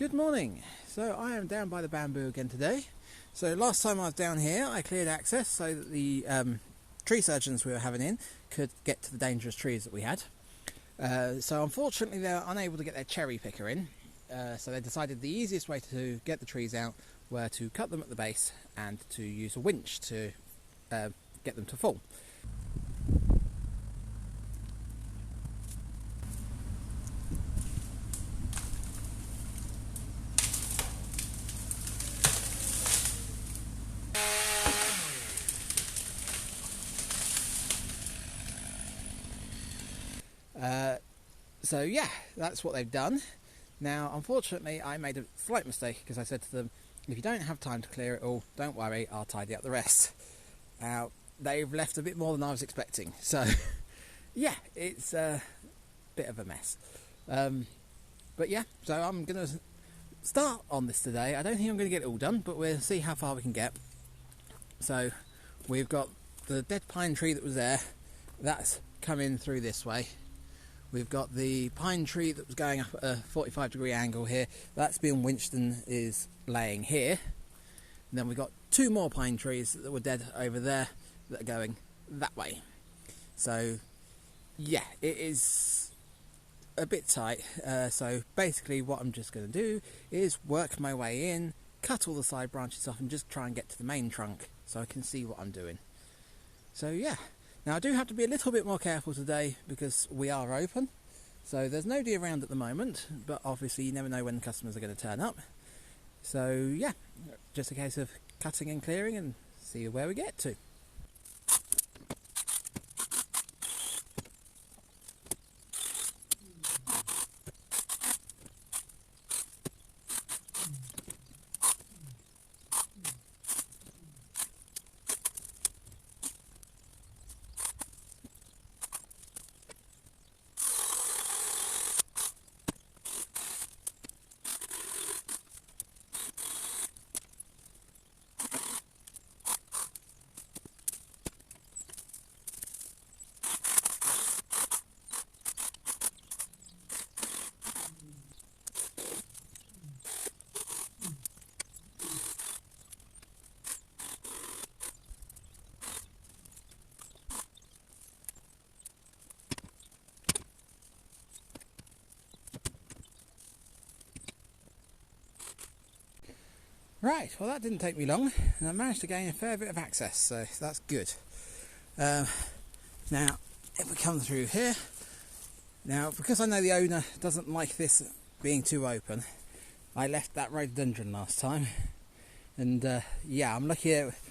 Good morning. So I am down by the bamboo again today. So last time I was down here I cleared access so that the tree surgeons we were having in could get to the dangerous trees that we had. So unfortunately they were unable to get their cherry picker in, so they decided the easiest way to get the trees out were to cut them at the base and to use a winch to get them to fall. So yeah, that's what they've done. Now unfortunately I made a slight mistake because I said to them, if you don't have time to clear it all, don't worry, I'll tidy up the rest. Now they've left a bit more than I was expecting, so yeah, it's a bit of a mess. But yeah, so I'm going to start on this today. I don't think I'm going to get it all done, but we'll see how far we can get. So we've got the dead pine tree that was there, that's come in through this way. We've got the pine tree that was going up at a 45-degree angle here. That's been winched and is laying here. And then we've got two more pine trees that were dead over there that are going that way. So yeah, it is a bit tight. So basically what I'm just going to do is work my way in, cut all the side branches off and just try and get to the main trunk so I can see what I'm doing. So yeah. Now I do have to be a little bit more careful today because we are open, so there's nobody around at the moment, but obviously you never know when the customers are going to turn up. So yeah, just a case of cutting and clearing and see where we get to. Right, well that didn't take me long, and I managed to gain a fair bit of access, so that's good. Now, if we come through here, now because I know the owner doesn't like this being too open, I left that rhododendron last time, and yeah, I'm lucky with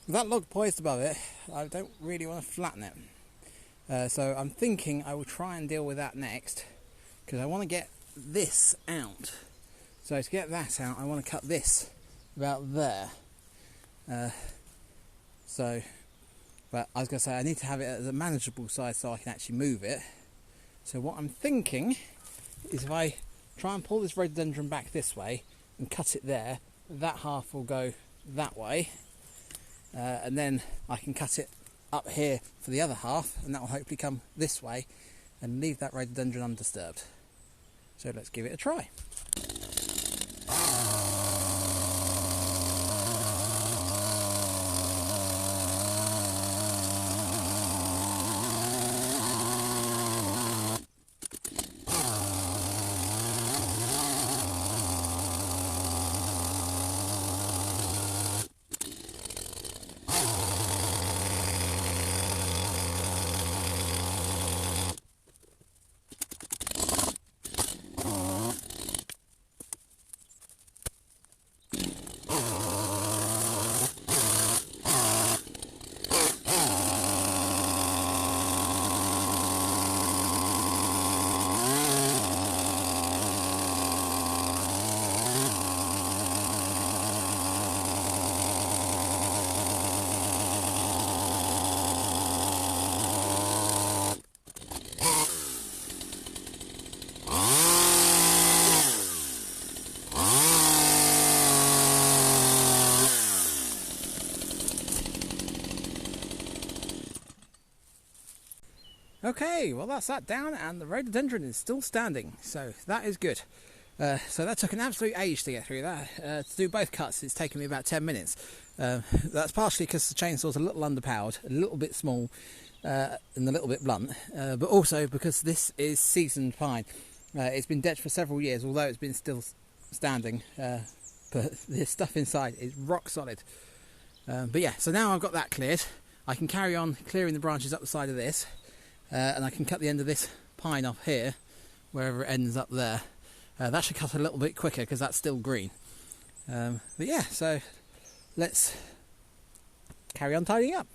that log poised above it. I don't really want to flatten it, so I'm thinking I will try and deal with that next, because I want to get this out. So to get that out, I want to cut this about there. But I was going to say I need to have it at a manageable size so I can actually move it. So what I'm thinking is if I try and pull this rhododendron back this way and cut it there, that half will go that way, and then I can cut it up here for the other half, and that will hopefully come this way and leave that rhododendron undisturbed. So let's give it a try. Okay, well that's that down, and the rhododendron is still standing, so that is good. So that took an absolute age to get through that. To do both cuts, it's taken me about 10 minutes. That's partially because the chainsaw's a little underpowered, a little bit small, and a little bit blunt, but also because this is seasoned pine. It's been dead for several years, although it's been still standing, but the stuff inside is rock solid. But yeah, so now I've got that cleared, I can carry on clearing the branches up the side of this, and I can cut the end of this pine off here, wherever it ends up there. That should cut a little bit quicker because that's still green. But yeah, so let's carry on tidying up.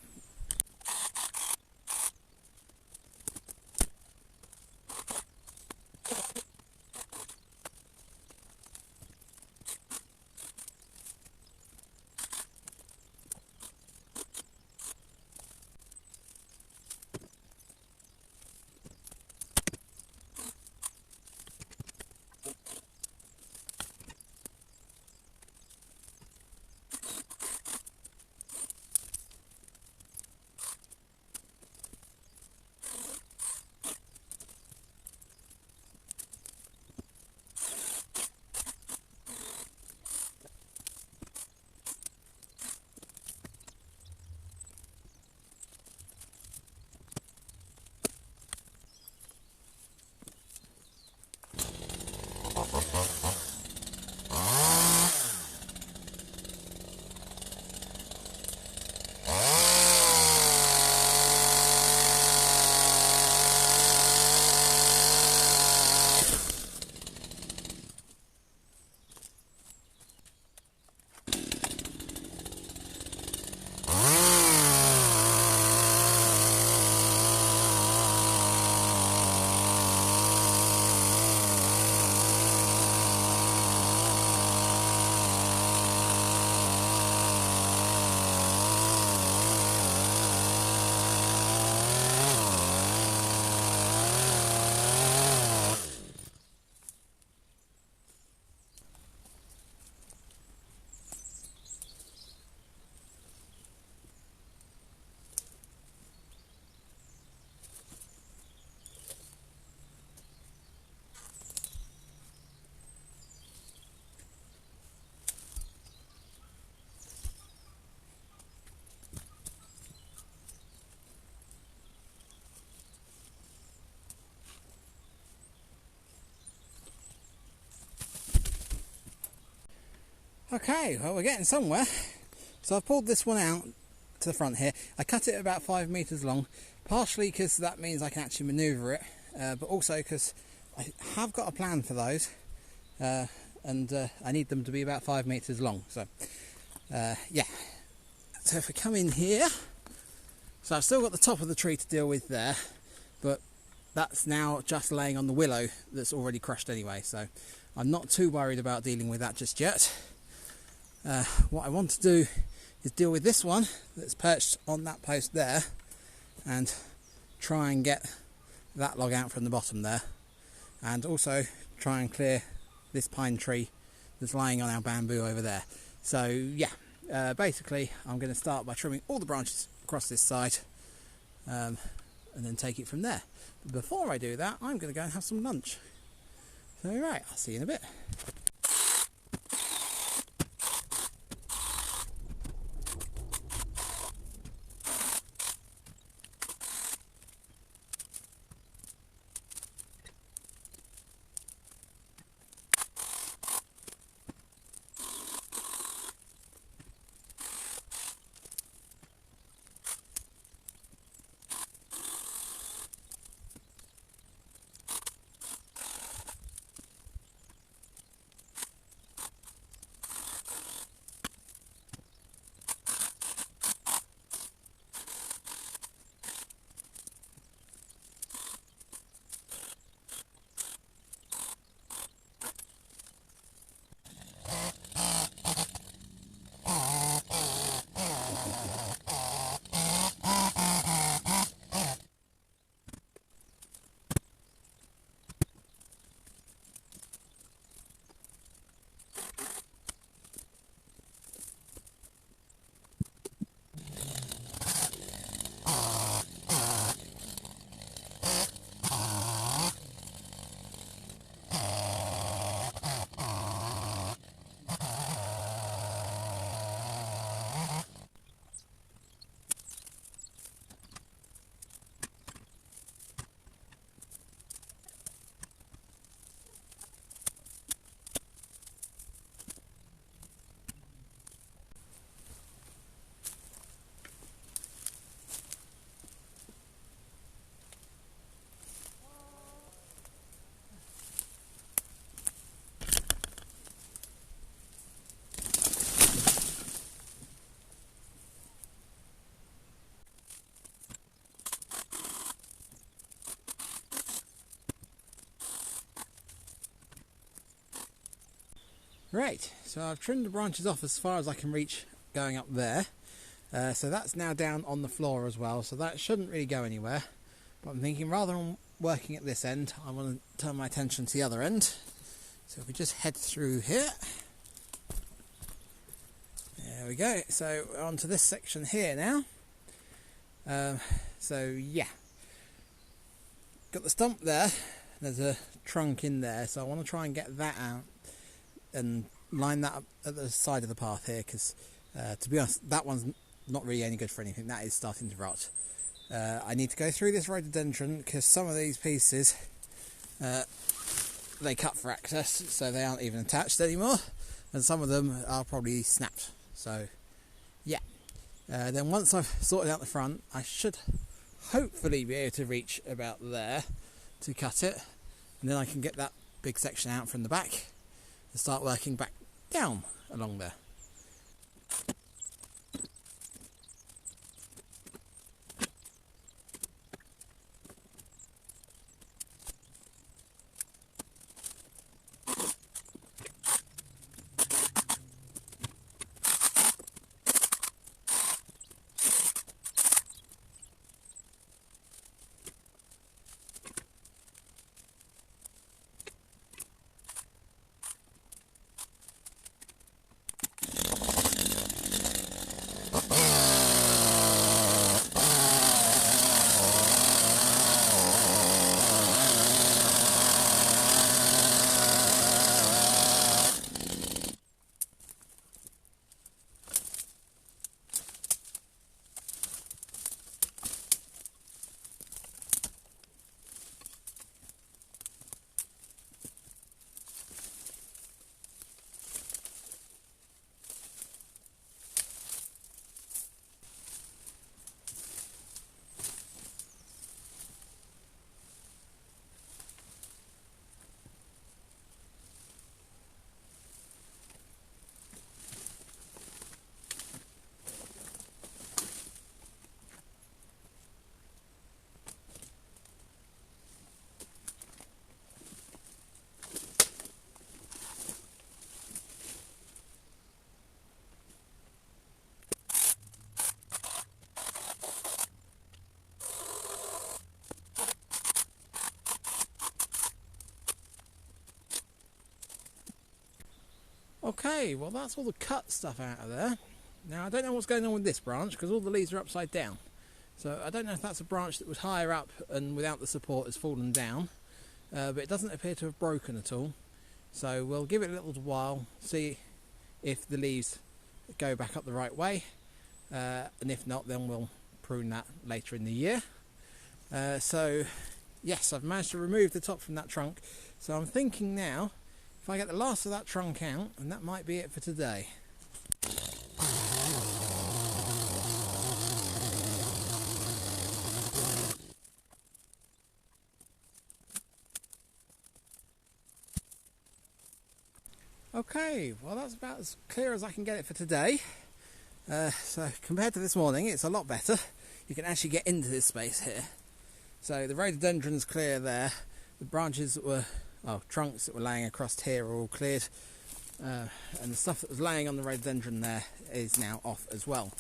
Okay, well, we're getting somewhere. So I've pulled this one out to the front here. I cut it about 5 meters long, partially because that means I can actually maneuver it, but also because I have got a plan for those, and I need them to be about 5 meters long. So yeah, so if we come in here, so I've still got the top of the tree to deal with there, but that's now just laying on the willow that's already crushed anyway, so I'm not too worried about dealing with that just yet. What I want to do is deal with this one that's perched on that post there and try and get that log out from the bottom there, and also try and clear this pine tree that's lying on our bamboo over there. So yeah, basically I'm going to start by trimming all the branches across this side, and then take it from there. But before I do that, I'm going to go and have some lunch. So right, I'll see you in a bit. Right, so I've trimmed the branches off as far as I can reach going up there. So that's now down on the floor as well, so that shouldn't really go anywhere. But I'm thinking rather than working at this end, I want to turn my attention to the other end. So if we just head through here. There we go, so onto this section here now. So yeah, got the stump there, there's a trunk in there, so I want to try and get that out and line that up at the side of the path here, because to be honest, that one's not really any good for anything. That is starting to rot. I need to go through this rhododendron because some of these pieces they cut for access, so they aren't even attached anymore, and some of them are probably snapped. So yeah, then once I've sorted out the front, I should hopefully be able to reach about there to cut it, and then I can get that big section out from the back and start working back down along there. Okay, well that's all the cut stuff out of there. Now I don't know what's going on with this branch because all the leaves are upside down. So I don't know if that's a branch that was higher up and without the support has fallen down. But it doesn't appear to have broken at all. So we'll give it a little while, see if the leaves go back up the right way. And if not, then we'll prune that later in the year. So yes, I've managed to remove the top from that trunk. So I'm thinking now, if I get the last of that trunk out, and that might be it for today. Okay, well that's about as clear as I can get it for today. So compared to this morning, it's a lot better. You can actually get into this space here. So the rhododendron's clear there. The branches that were, trunks that were laying across here are all cleared. And the stuff that was laying on the rhododendron there is now off as well.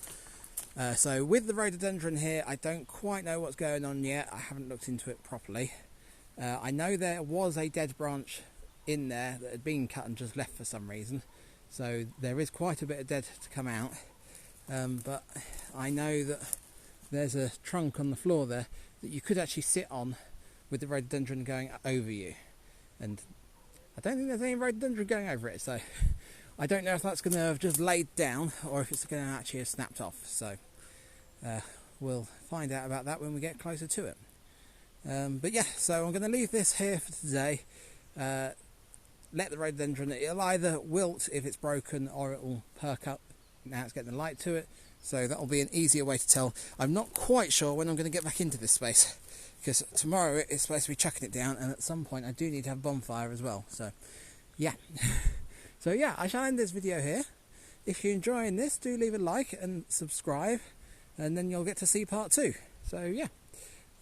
So with the rhododendron here, I don't quite know what's going on yet. I haven't looked into it properly. I know there was a dead branch in there that had been cut and just left for some reason. So there is quite a bit of dead to come out. But I know that there's a trunk on the floor there that you could actually sit on with the rhododendron going over you. And I don't think there's any rhododendron going over it, so I don't know if that's going to have just laid down or if it's going to actually have snapped off. So we'll find out about that when we get closer to it. But yeah, so I'm going to leave this here for today. Let the rhododendron, it'll either wilt if it's broken or it will perk up. Now it's getting the light to it, so that'll be an easier way to tell. I'm not quite sure when I'm going to get back into this space, because tomorrow it's supposed to be chucking it down, and at some point I do need to have a bonfire as well. So yeah, so yeah, I shall end this video here. If you're enjoying this, do leave a like and subscribe, and then you'll get to see part 2. So yeah,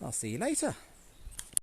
I'll see you later.